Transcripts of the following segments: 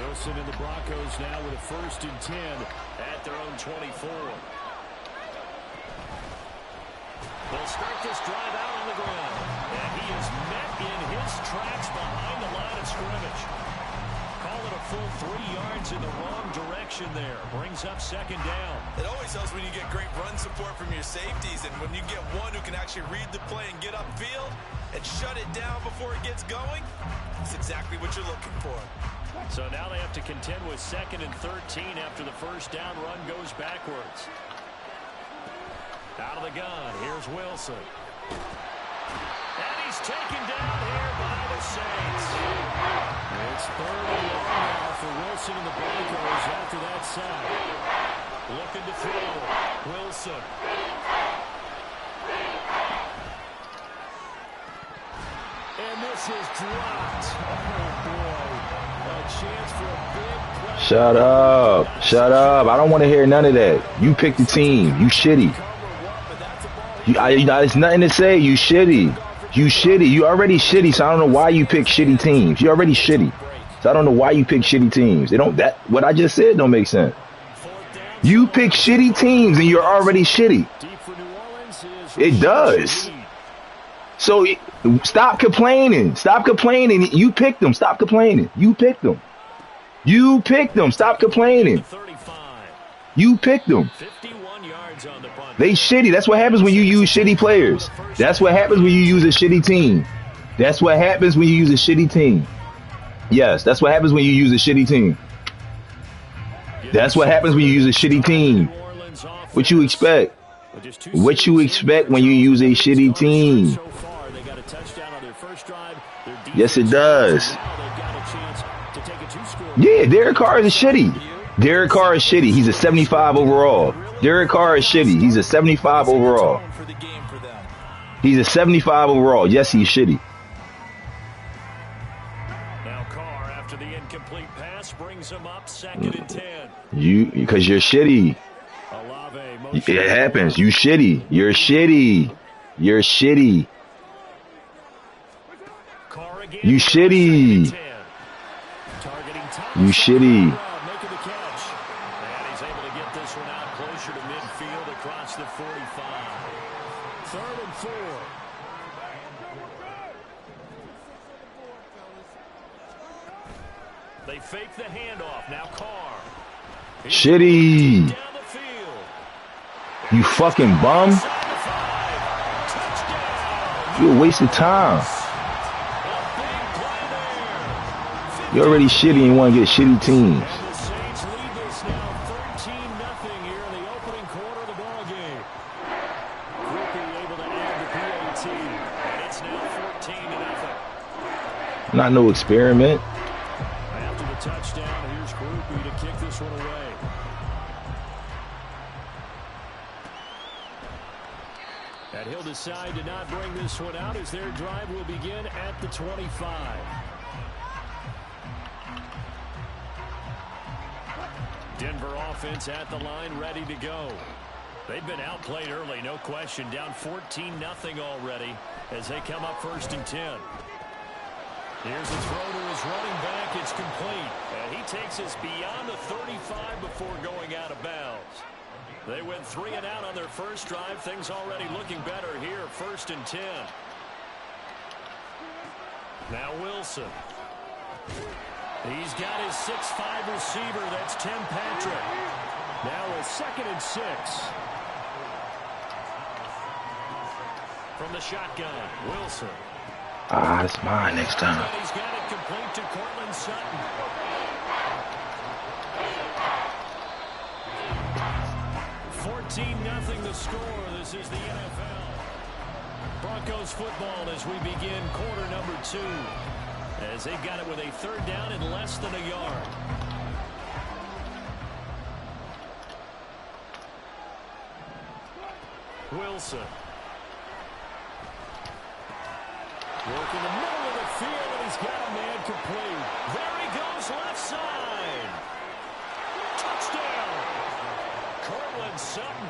Wilson and the Broncos now with a 1st and 10 at their own 24. They'll start this drive out on the ground. And he is met in his tracks behind the line of scrimmage. Call it a full 3 yards in the wrong direction there. Brings up 2nd down. It always helps when you get great run support from your safeties. And when you get one who can actually read the play and get upfield and shut it down before it gets going, that's exactly what you're looking for. So now they have to contend with 2nd and 13 after the 1st down run goes backwards. Out of the gun, here's Wilson. And he's taken down here by the Saints. It's 3rd and long now for Wilson and the Broncos after that sack. Looking to throw. Wilson. And this is dropped. Oh, boy. A chance for a big play. Shut up. Shut up. I don't want to hear none of that. You pick the team. You shitty. There's nothing to say. You shitty. You shitty. You already shitty, so I don't know why you pick shitty teams. You already shitty. So I don't know why you pick shitty teams. What I just said don't make sense. You pick shitty teams and you're already shitty. It does. So stop complaining. Stop complaining. You picked them. Stop complaining. You picked them. You picked them. Stop complaining. You picked them. They shitty. That's what happens when you use shitty players. That's what happens when you use a shitty team. That's what happens when you use a shitty team. Yes, that's what happens when you use a shitty team. That's what happens when you use a shitty team. What you expect? What you expect when you use a shitty team? Yes, it does. Yeah, Derek Carr is shitty. Derek Carr is shitty. He's a 75 overall. Derek Carr is shitty. He's a 75 overall. He's a 75 overall. Yes, he's shitty. Now Carr, after the incomplete pass, brings him up 2nd and 10. Because you're shitty. It happens. You shitty. You're shitty. You're shitty. You shitty. You shitty. And he's able to get this one out closer to midfield across the 45. 3rd and 4. They fake the handoff. Now Carr. Shitty. You fucking bum. You're a waste of time. You're already shitty and you want to get shitty teams. The Saints lead this now 13-0 here in the opening quarter of the ball game. Groupie able to add the PAT, and it's now 14-0. Not no experiment. After the touchdown, here's Groupie to kick this one away. And he'll decide to not bring this one out as their drive will begin at the 25. Denver offense at the line, ready to go. They've been outplayed early, no question. Down 14-0 already as they come up 1st and 10. Here's a throw to his running back. It's complete. And he takes us beyond the 35 before going out of bounds. They went 3 and out on their first drive. Things already looking better here. 1st and 10. Now Wilson. He's got his 6'5" receiver. That's Tim Patrick. Now a 2nd and 6. From the shotgun, Wilson. It's mine next time. And he's got it complete to Cortland Sutton. $14-0 the score. This is the NFL. Broncos football as we begin quarter number 2. As they've got it with a 3rd down and less than a yard. Wilson. Working the middle of the field, and he's got a man complete. There he goes, left side. Touchdown. Cortland Sutton,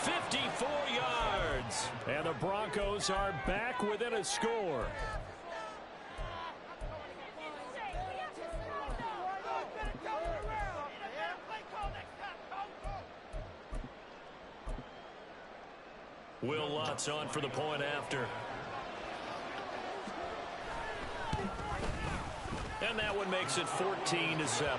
54 yards. And the Broncos are back within a score. Will Lutz on for the point after. And that one makes it 14-7.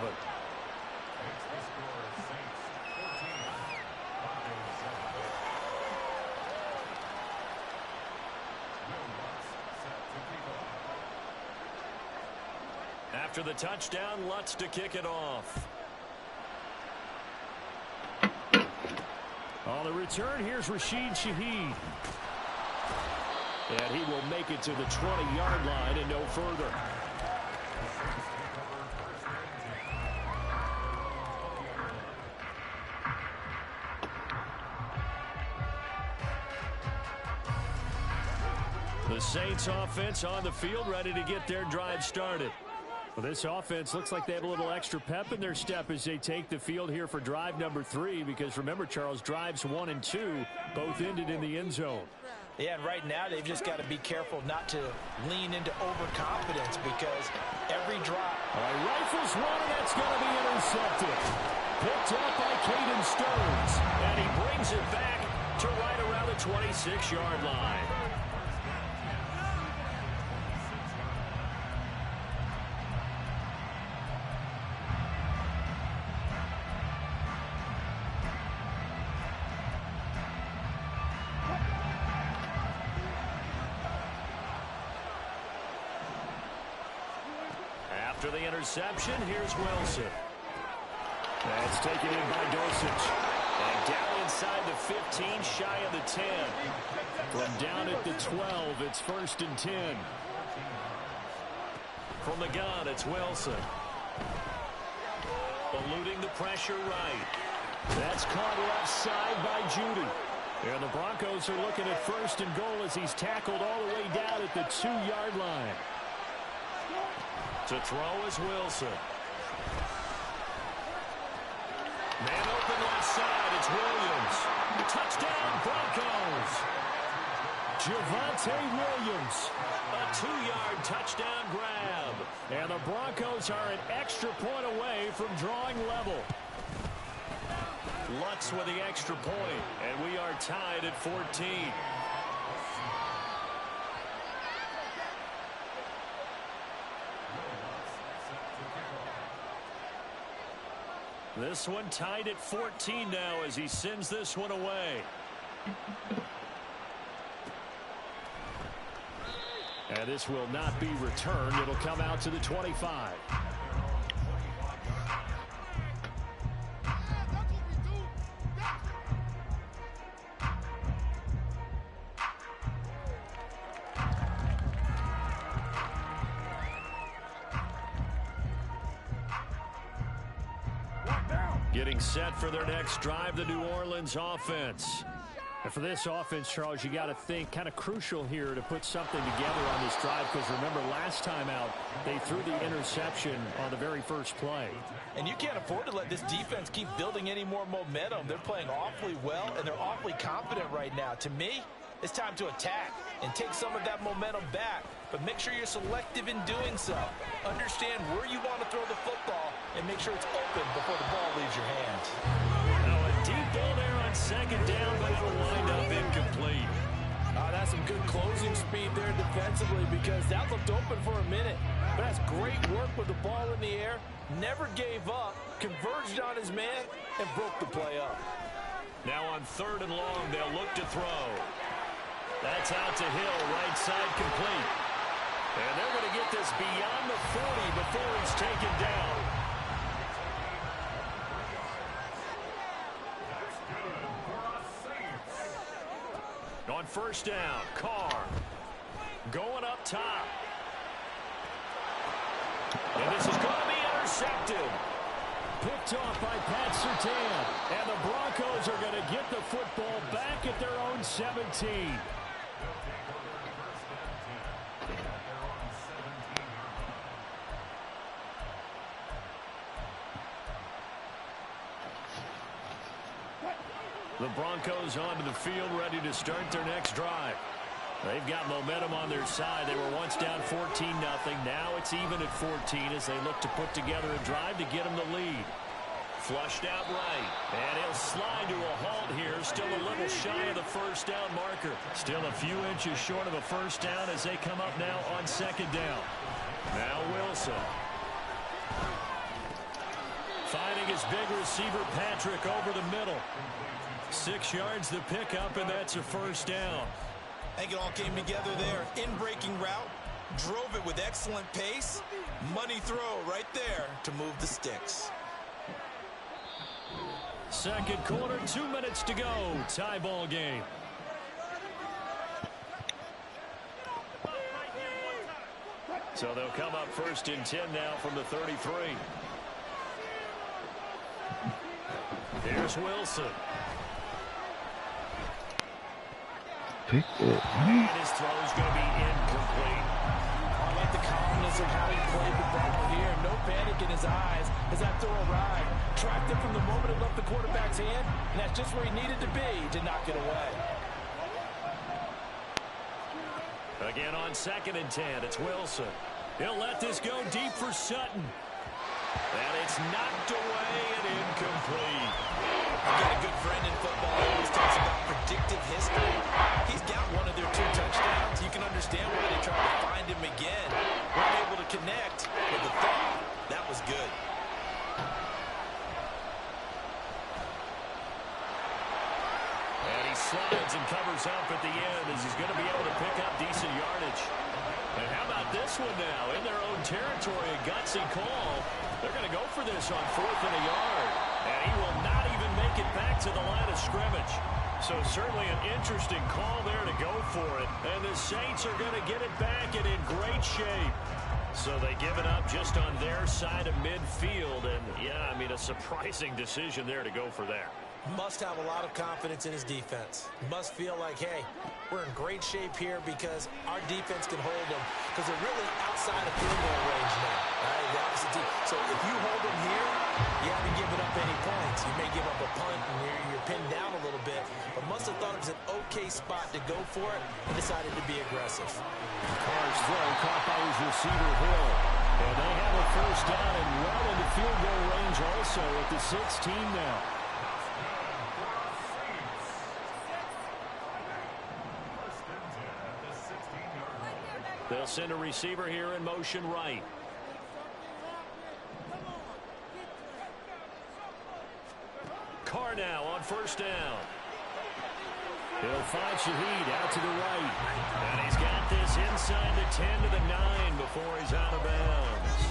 After the touchdown, Lutz to kick it off. On the return, here's Rashid Shaheed. And he will make it to the 20-yard line and no further. The Saints offense on the field, ready to get their drive started. Well, this offense looks like they have a little extra pep in their step as they take the field here for drive number 3, because remember, Charles, drives 1 and 2 both ended in the end zone. Yeah, and right now they've just got to be careful not to lean into overconfidence, because every drop. All right, rifles one, and that's going to be intercepted. Picked up by Caden Stearns, and he brings it back to right around the 26-yard line. After the interception, here's Wilson. That's taken in by Dosich. And down inside the 15, shy of the 10. From down at the 12, it's 1st and 10. From the gun, it's Wilson. Eluding the pressure right. That's caught left side by Judy. And the Broncos are looking at 1st and goal as he's tackled all the way down at the 2-yard line. To throw is Wilson. Man open left side, it's Williams. Touchdown, Broncos. Javonte Williams. A 2-yard touchdown grab. And the Broncos are an extra point away from drawing level. Lutz with the extra point, and we are tied at 14. This one tied at 14 now as he sends this one away. And this will not be returned. It'll come out to the 25. Getting set for their next drive, the New Orleans offense. And for this offense, Charles, you got to think kind of crucial here to put something together on this drive, because remember, last time out, they threw the interception on the very first play. And you can't afford to let this defense keep building any more momentum. They're playing awfully well, and they're awfully confident right now. To me, it's time to attack and take some of that momentum back, but make sure you're selective in doing so. Understand where you want to throw the football and make sure it's open before the ball leaves your hands. Now a deep ball there on 2nd down, but it'll wind up incomplete. That's some good closing speed there defensively, because that looked open for a minute. But that's great work with the ball in the air. Never gave up, converged on his man, and broke the play up. Now on 3rd and long, they'll look to throw. That's out to Hill, right side complete. And they're going to get this beyond the 40 before he's taken down. On 1st down, Carr going up top. And this is going to be intercepted. Picked off by Pat Surtain. And the Broncos are going to get the football back at their own 17. The Broncos onto the field, ready to start their next drive. They've got momentum on their side. They were once down 14-0. Now it's even at 14 as they look to put together a drive to get them the lead. Flushed out right. And he'll slide to a halt here. Still a little shy of the first down marker. Still a few inches short of a first down as they come up now on second down. Now Wilson. Finding his big receiver, Patrick, over the middle. 6 yards the pickup, and that's a first down. I think it all came together there. In-breaking route. Drove it with excellent pace. Money throw right there to move the sticks. Second quarter, 2 minutes to go. Tie ball game. So they'll come up first and 10 now from the 33. Here's Wilson. Pick it. And his throw's going to be incomplete. I like the calmness of how he played the ball here. No panic in his eyes as that throw arrived. Tracked it from the moment it left the quarterback's hand, and that's just where he needed to be to knock it away. Again on second and 10, it's Wilson. He'll let this go deep for Sutton. And it's knocked away and incomplete. I got a good friend in football who always talks about predictive history. He's got one of their 2 touchdowns. You can understand why they tried to find him again. Weren't able to connect, but the thought, that was good. And he slides and covers up at the end as he's going to be able to pick up decent yardage. And how about this one now? In their own territory, a gutsy call. They're going to go for this on 4th and a yard. And he will not even make it back to the line of scrimmage. So certainly an interesting call there to go for it. And the Saints are going to get it back and in great shape. So they give it up just on their side of midfield. And, yeah, I mean, a surprising decision there to go for that. Must have a lot of confidence in his defense. Must feel like, hey, we're in great shape here because our defense can hold them because they're really outside of field goal range now. Right? The opposite team. So if you hold them here, you haven't given up any points. You may give up a punt and you're pinned down a little bit, but must have thought it was an okay spot to go for it and decided to be aggressive. Carr's throw caught by his receiver, Hill. And they have a first down and well into field goal range also at the 16 now. They'll send a receiver here in motion right. Carr now on first down. He'll find Shaheed out to the right. And he's got this inside the 10 to the 9 before he's out of bounds.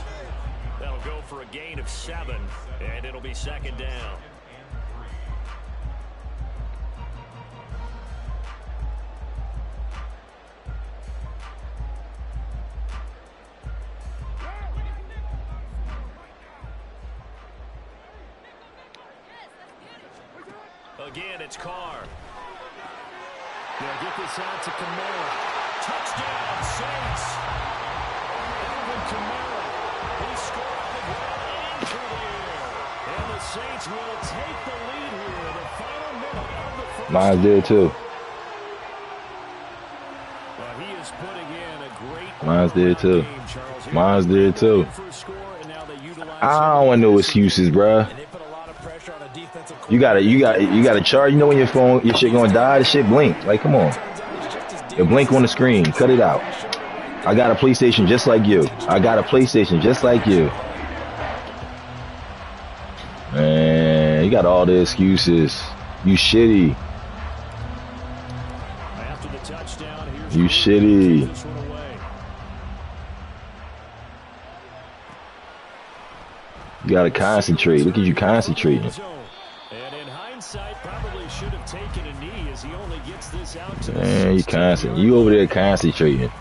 That'll go for a gain of 7, and it'll be second down. Again, it's Carr. They'll get this out to Kamara. Touchdown, Saints. Alvin Kamara. He scored on the ground and through the air. And the Saints will take the lead here in the final minute of the first. Mine's did too. Well, he is putting in a great Mine's did too. game, Charles. Mine's did too. I don't want no excuses, bruh. And they put a lot of pressure on a defensive You gotta charge. You know when your shit gonna die, the shit blink. Like, come on. It blink on the screen. Cut it out. I got a PlayStation just like you. I got a PlayStation just like you. Man, you got all the excuses. You shitty. You shitty. You gotta concentrate. Look at you concentrating. And in hindsight, probably should have taken a knee as he only gets this out to Man, you concentrating. You over there concentrating.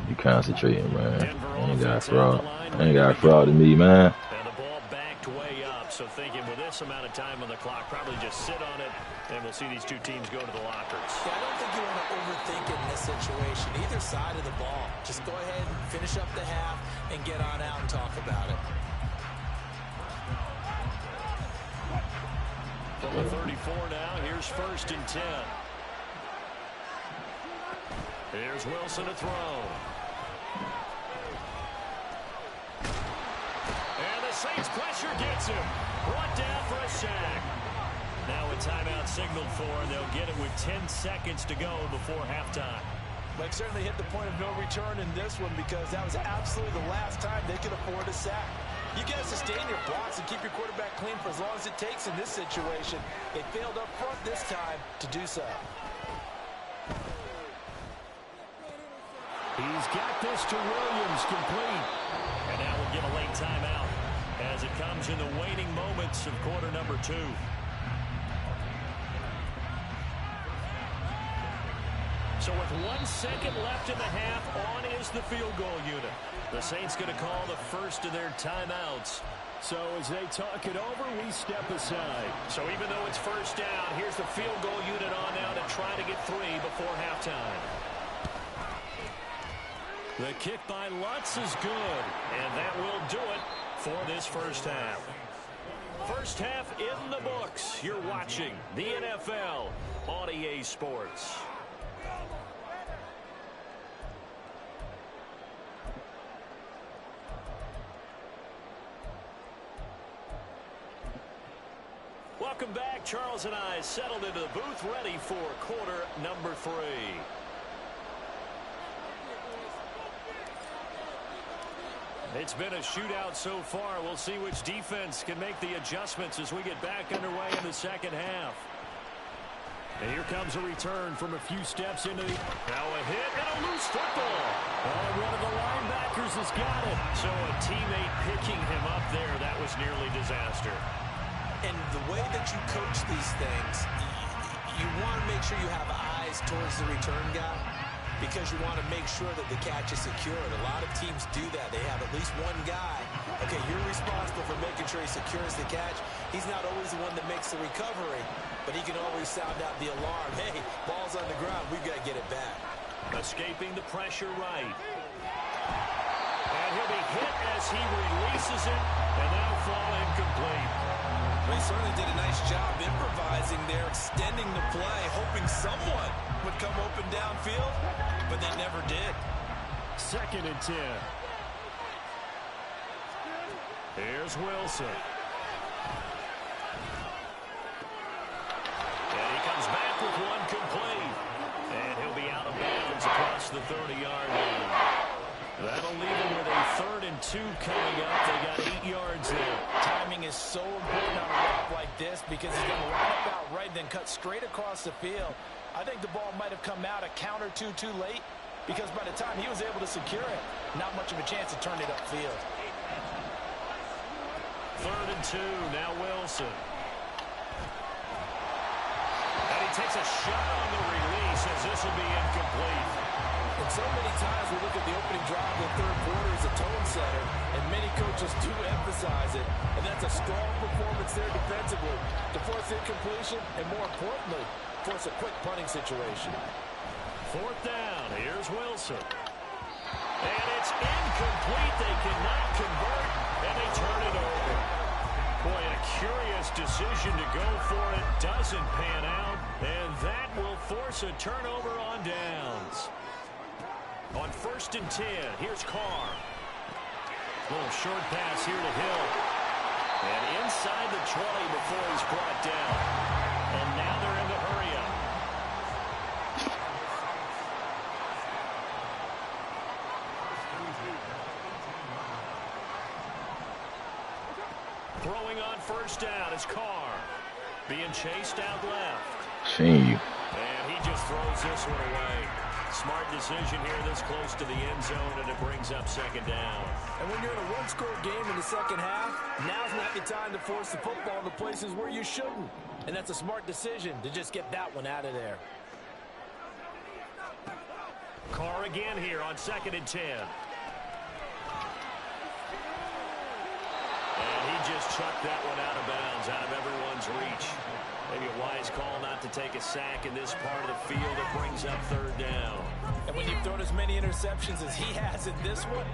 You concentrating, man. Ain't got fraud. Ain't got fraud to me, man. And the ball backed way up. So thinking with this amount of time on the clock, probably just sit on it, and we'll see these two teams go to the lockers. Yeah, I don't think you want to overthink it in this situation. Either side of the ball. Just go ahead and finish up the half and get on out and talk about it. From the 34 now, here's first and 10. Here's Wilson to throw. Saints pressure gets him. Brought down for a sack. Now a timeout signaled for, and they'll get it with 10 seconds to go before halftime. Like, certainly hit the point of no return in this one because that was absolutely the last time they could afford a sack. You got to sustain your blocks and keep your quarterback clean for as long as it takes in this situation. They failed up front this time to do so. He's got this to Williams, complete. And now we'll give a late timeout as it comes in the waning moments of quarter number 2. So with 1 second left in the half, on is the field goal unit. The Saints going to call the first of their timeouts. So as they talk it over, we step aside. So even though it's first down, here's the field goal unit on now to try to get 3 before halftime. The kick by Lutz is good, and that will do it for this first half. First half in the books. You're watching the NFL on EA Sports. Welcome back. Charles and I settled into the booth, ready for quarter number 3. It's been a shootout so far. We'll see which defense can make the adjustments as we get back underway in the second half. And here comes a return from a few steps into the... Now a hit and a loose football. Oh, one of the linebackers has got it. So a teammate picking him up there, that was nearly disaster. And the way that you coach these things, you want to make sure you have eyes towards the return guy because you want to make sure that the catch is secure. And a lot of teams do that. They have at least one guy. Okay, you're responsible for making sure he secures the catch. He's not always the one that makes the recovery, but he can always sound out the alarm. Hey, ball's on the ground. We've got to get it back. Escaping the pressure right. And he'll be hit as he releases it, and that'll fall incomplete. They certainly did a nice job improvising there, extending the play, hoping someone would come open downfield, but they never did. 2nd and 10. Here's Wilson. And he comes back with one complete. And he'll be out of bounds across the 30-yard line. That'll leave him with a 3rd and 2 coming up. They got 8 yards there. Timing is so important on a route like this because he's going to line up out right and then cut straight across the field. I think the ball might have come out a count or two too late because by the time he was able to secure it, not much of a chance to turn it upfield. 3rd and 2, now Wilson. And he takes a shot on the release as this will be incomplete. And so many times we look at the opening drive of the third quarter as a tone setter, and many coaches do emphasize it. And that's a strong performance there defensively to force incompletion and, more importantly, force a quick punting situation. 4th down. Here's Wilson. And it's incomplete. They cannot convert, and they turn it over. Boy, a curious decision to go for it. Doesn't pan out, and that will force a turnover on downs. On 1st and 10, here's Carr. Little short pass here to Hill. And inside the 20 before he's brought down. And now they're in the hurry-up. Throwing on 1st down is Carr. Being chased out left. Shame. And he just throws this one away. Smart decision here this close to the end zone, and it brings up 2nd down. And when you're in a one-score game in the second half, now's not the time to force the football to places where you shouldn't. And that's a smart decision to just get that one out of there. Carr again here on 2nd and 10. And he just chucked that one out of bounds, out of everyone's reach. Maybe a wise call not to take a sack in this part of the field. It brings up 3rd down. And when you've thrown as many interceptions as he has in this one,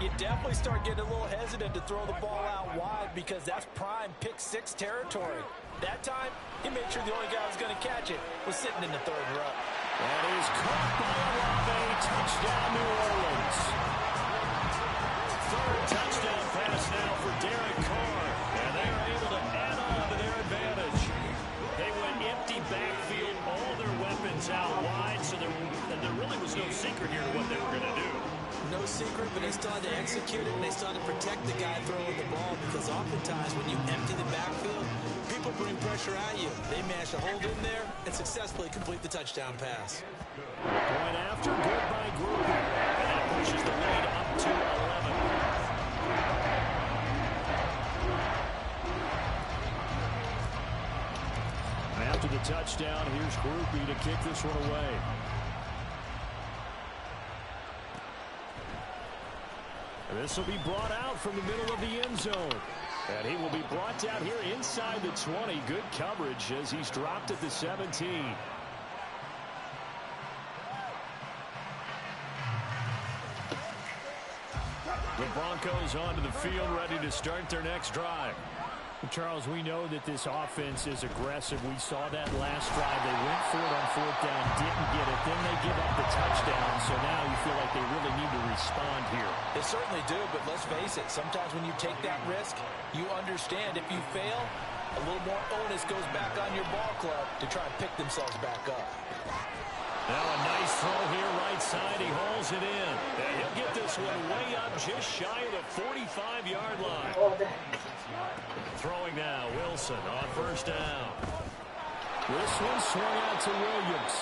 you definitely start getting a little hesitant to throw the ball out wide because that's prime pick-6 territory. That time, he made sure the only guy who was going to catch it was sitting in the 3rd row. That is caught by Olave. Touchdown, New Orleans. third touchdown pass now for Derek Carr. And they're able to add on to their advantage. They went empty backfield, all their weapons out wide, so there really was no secret here to what they were going to do. No secret, but they still had to execute it, and they still had to protect the guy throwing the ball, because oftentimes when you empty the backfield, people bring pressure at you. They managed to hold in there and successfully complete the touchdown pass. Point after, good by Group. And that pushes the lead up to 11. After the touchdown, here's Groupie to kick this one away. This will be brought out from the middle of the end zone. And he will be brought down here inside the 20. Good coverage as he's dropped at the 17. The Broncos onto the field, ready to start their next drive. Charles, we know that this offense is aggressive. We saw that last drive. They went for it on fourth down, didn't get it. Then they give up the touchdown. So now you feel like they really need to respond here. They certainly do, but let's face it. Sometimes when you take that risk, you understand if you fail, a little more onus goes back on your ball club to try and pick themselves back up. Now a nice throw here right side. He hauls it in. And he'll get this one way up just shy of the 45-yard line. Throwing now, Wilson on first down. This one swung out to Williams.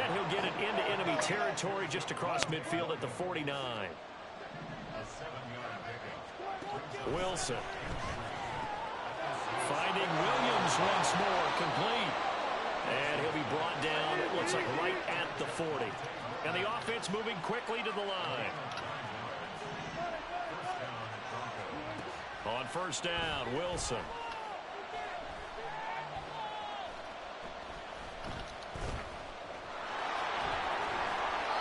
And he'll get it into enemy territory just across midfield at the 49. Wilson. Finding Williams once more, complete. And he'll be brought down, it looks like right at the 40. And the offense moving quickly to the line. On first down, Wilson.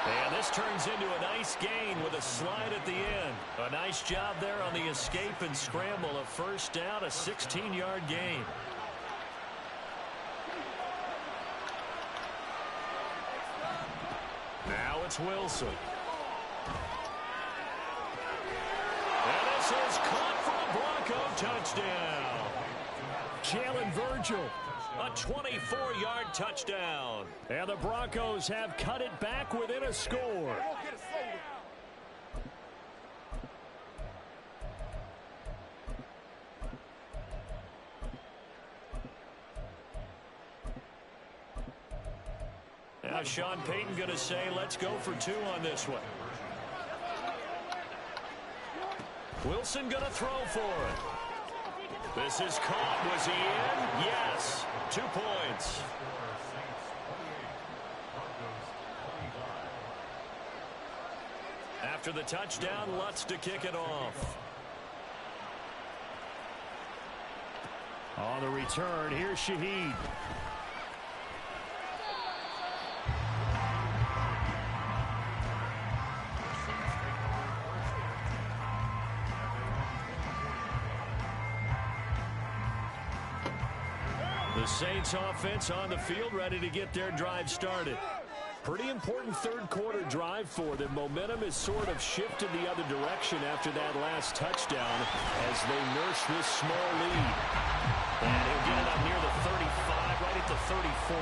And this turns into a nice gain with a slide at the end. A nice job there on the escape and scramble. A first down, a 16-yard gain. Now it's Wilson. And this is caught for a Bronco touchdown. Jalen Virgil, a 24-yard touchdown. And the Broncos have cut it back within a score. Now Sean Payton going to say, let's go for two on this one. Wilson going to throw for it. This is caught. Was he in? Yes. 2 points. After the touchdown, Lutz to kick it off. On the return, here's Shaheed. The Saints offense on the field, ready to get their drive started. Pretty important third quarter drive for them. Momentum has sort of shifted the other direction after that last touchdown as they nurse this small lead. And he'll get it up near the 35, right at the 34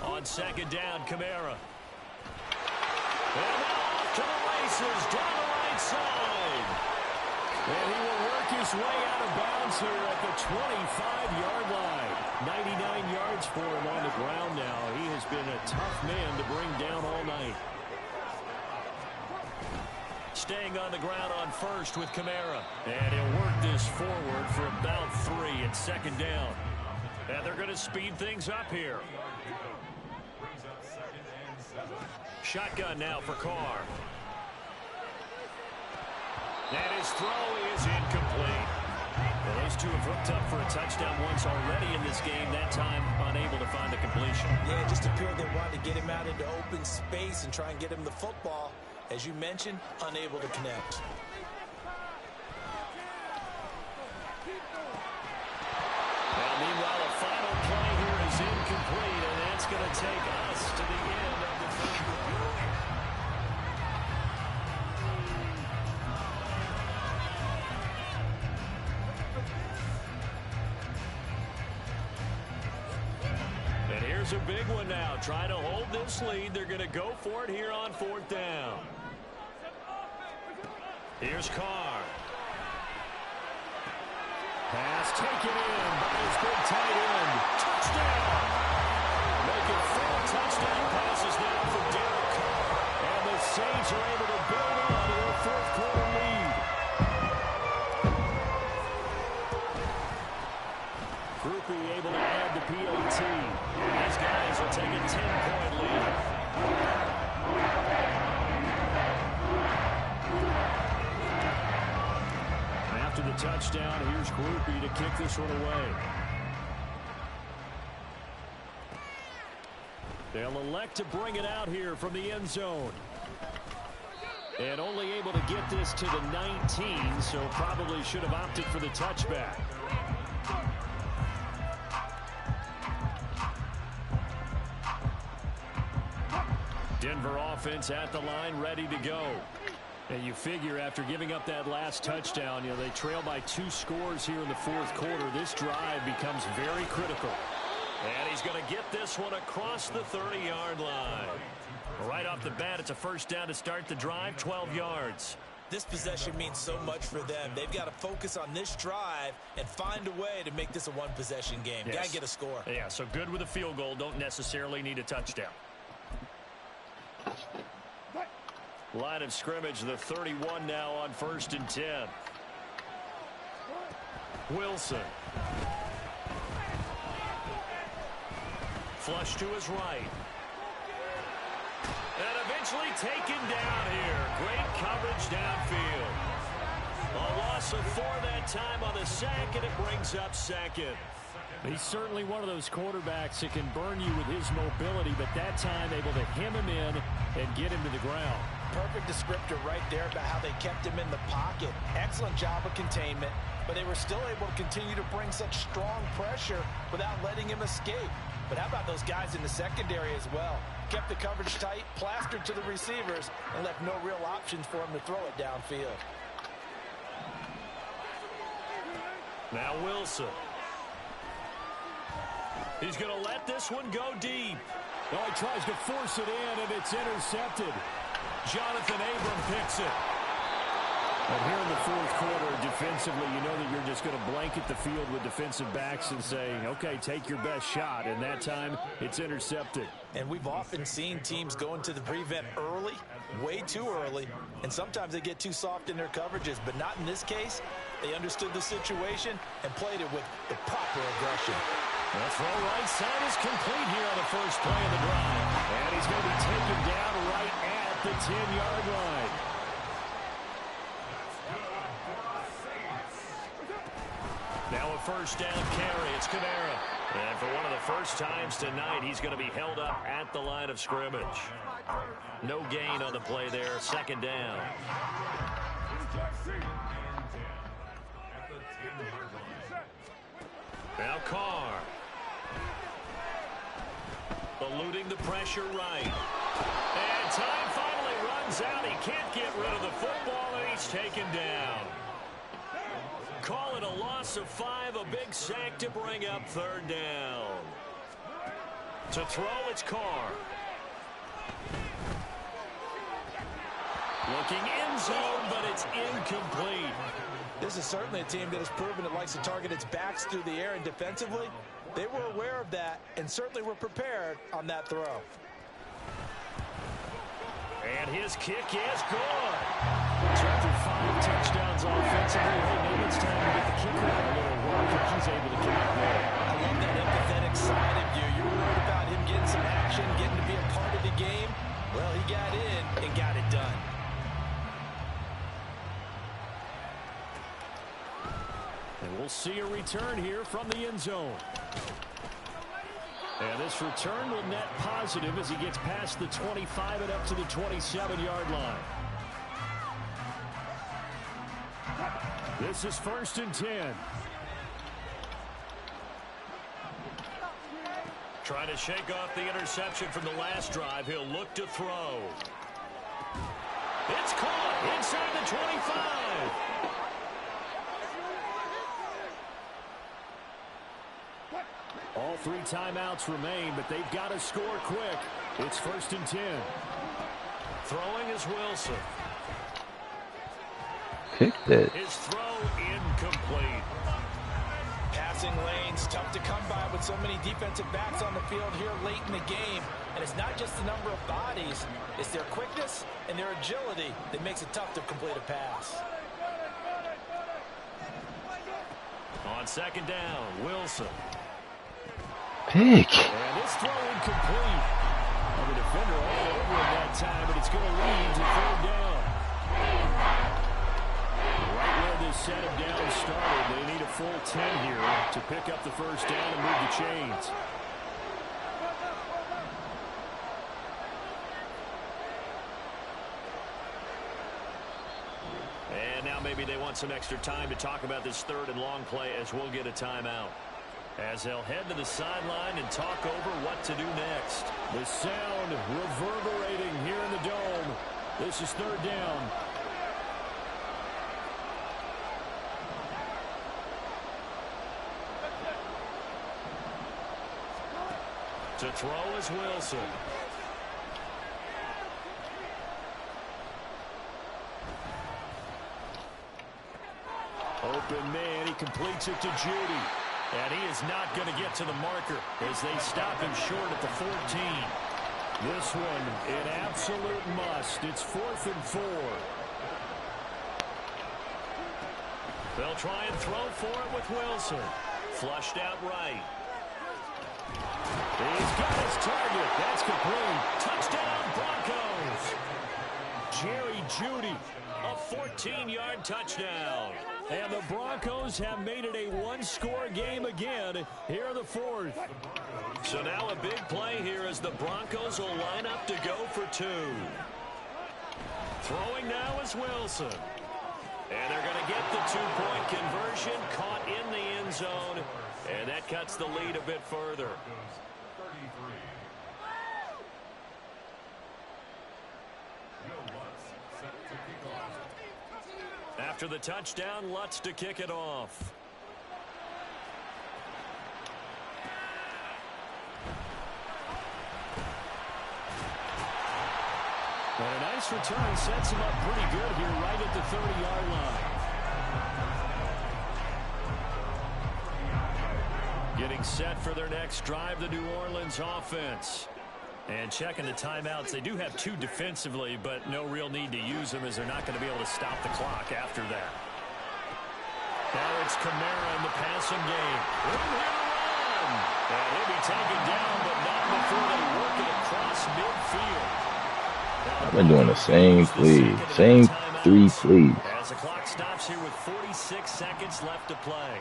here. On second down, Kamara. And off to the races down the right side. And he will work his way out of bounds here at the 25-yard line. 99 yards for him on the ground now. He has been a tough man to bring down all night. Staying on the ground on first with Kamara. And he'll work this forward for about 3 at second down. And they're going to speed things up here. Shotgun now for Carr. And his throw is incomplete. Well, those two have hooked up for a touchdown once already in this game. That time unable to find the completion. Yeah, it just appeared they wanted to get him out into open space and try and get him the football. As you mentioned, unable to connect. And Here's a big one now. Trying to hold this lead. They're going to go for it here on 4th down. Here's Carr. Pass taken in by his big tight end. Touchdown! Making 4 touchdown passes now for Derek Carr. And the Saints are able to build on to their 4th quarter lead. Groupie able to add the PAT. These guys will take a 10-point lead. After the touchdown, here's Groupie to kick this one away. They'll elect to bring it out here from the end zone. And only able to get this to the 19, so probably should have opted for the touchback. Denver offense at the line, ready to go. And you figure after giving up that last touchdown, they trail by 2 scores here in the 4th quarter. This drive becomes very critical. And he's going to get this one across the 30-yard line. Right off the bat, it's a 1st down to start the drive, 12 yards. This possession means so much for them. They've got to focus on this drive and find a way to make this a 1-possession game. Yes. Got to get a score. Yeah, so good with a field goal. Don't necessarily need a touchdown. Line of scrimmage, the 31 now on 1st and 10. Wilson. Flush to his right. And eventually taken down here. Great coverage downfield. A loss of 4 that time on the sack, and it brings up 2nd. He's certainly one of those quarterbacks that can burn you with his mobility, but that time able to hem him in and get him to the ground. Perfect descriptor right there about how they kept him in the pocket. Excellent job of containment, but they were still able to continue to bring such strong pressure without letting him escape. But how about those guys in the secondary as well? Kept the coverage tight, plastered to the receivers, and left no real options for him to throw it downfield. Now Wilson. He's going to let this one go deep. Oh, he tries to force it in, and it's intercepted. Jonathan Abram picks it. And here in the 4th quarter, defensively, you know that you're just going to blanket the field with defensive backs and say, okay, take your best shot. And that time, it's intercepted. And we've often seen teams go into the prevent early, way too early, and sometimes they get too soft in their coverages. But not in this case. They understood the situation and played it with the proper aggression. The throw right side is complete here on the first play of the drive. And he's going to be taken down right at the 10-yard line. Now a 1st down carry. It's Kamara. And for one of the first times tonight, he's going to be held up at the line of scrimmage. No gain on the play there. 2nd down. Now Carr. Eluding the pressure right. And time finally runs out. He can't get rid of the football, and he's taken down. Call it a loss of 5, a big sack to bring up 3rd down. To throw, it's Carr. Looking end zone, but it's incomplete. This is certainly a team that has proven it likes to target its backs through the air, and defensively, they were aware of that and certainly were prepared on that throw. And his kick is good. So after 5 touchdowns offensively, maybe it's time to get the kicker out a little work, and he's able to connect there. I love that empathetic side of you. You're worried about him getting some action, getting to be a part of the game. Well, he got in and got it done. And we'll see a return here from the end zone. And this return will net positive as he gets past the 25 and up to the 27-yard line. This is 1st and 10. Trying to shake off the interception from the last drive. He'll look to throw. It's caught inside the 25. All 3 timeouts remain, but they've got to score quick. It's 1st and 10. Throwing is Wilson. Pick that. His throw incomplete. Passing lanes, tough to come by with so many defensive backs on the field here late in the game. And it's not just the number of bodies, it's their quickness and their agility that makes it tough to complete a pass. On 2nd down, Wilson. Pick. And this throw incomplete. And the defender all over him that time, but it's going to lead to 3rd down. Right where this set of downs started, they need a full 10 here to pick up the 1st down and move the chains. And now maybe they want some extra time to talk about this 3rd and long play as we'll get a timeout. As they'll head to the sideline and talk over what to do next. The sound reverberating here in the dome. This is 3rd down. To throw is Wilson. Open man, he completes it to Judy. And he is not going to get to the marker as they stop him short at the 14. This one, an absolute must. It's 4th and 4. They'll try and throw for it with Wilson. Flushed out right. He's got his target. That's complete. Touchdown, Broncos. Jerry Judy. A 14-yard touchdown. And the Broncos have made it a one-score game again here in the 4th. So now a big play here as the Broncos will line up to go for 2. Throwing now is Wilson. And they're going to get the 2-point conversion, caught in the end zone. And that cuts the lead a bit further. After the touchdown, Lutz to kick it off. And a nice return sets him up pretty good here right at the 30-yard line. Getting set for their next drive, the New Orleans offense. And checking the timeouts, they do have 2 defensively, but no real need to use them as they're not going to be able to stop the clock after that. Now it's Kamara in the passing game. Room here to run. And he'll be taken down, but not before they work it across midfield. I've been doing the same play. Same 3 plays. As the clock stops here with 46 seconds left to play.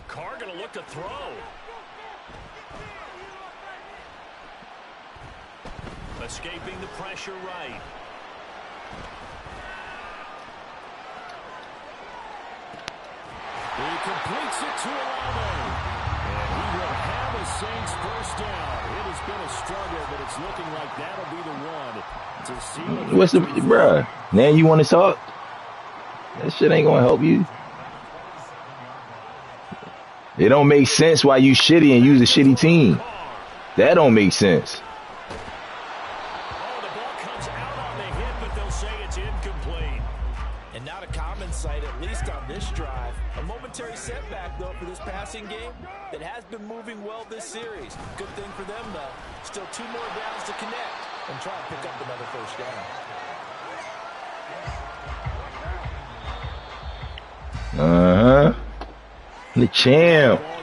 Carr going to look to throw. Escaping the pressure right. He completes it to Olave. And he will have a Saints 1st down. It has been a struggle, but it's looking like that'll be the one to see. What's the, bruh? Now you want to talk? That shit ain't going to help you. It don't make sense why you shitty and use a shitty team. That don't make sense. Oh, the ball comes out on the hit, but they'll say it's incomplete. And not a common sight, at least on this drive. A momentary setback, though, for this passing game that has been moving well this series. Good thing for them, though. Still 2 more downs to connect and try to pick up another 1st down. The champ. Ball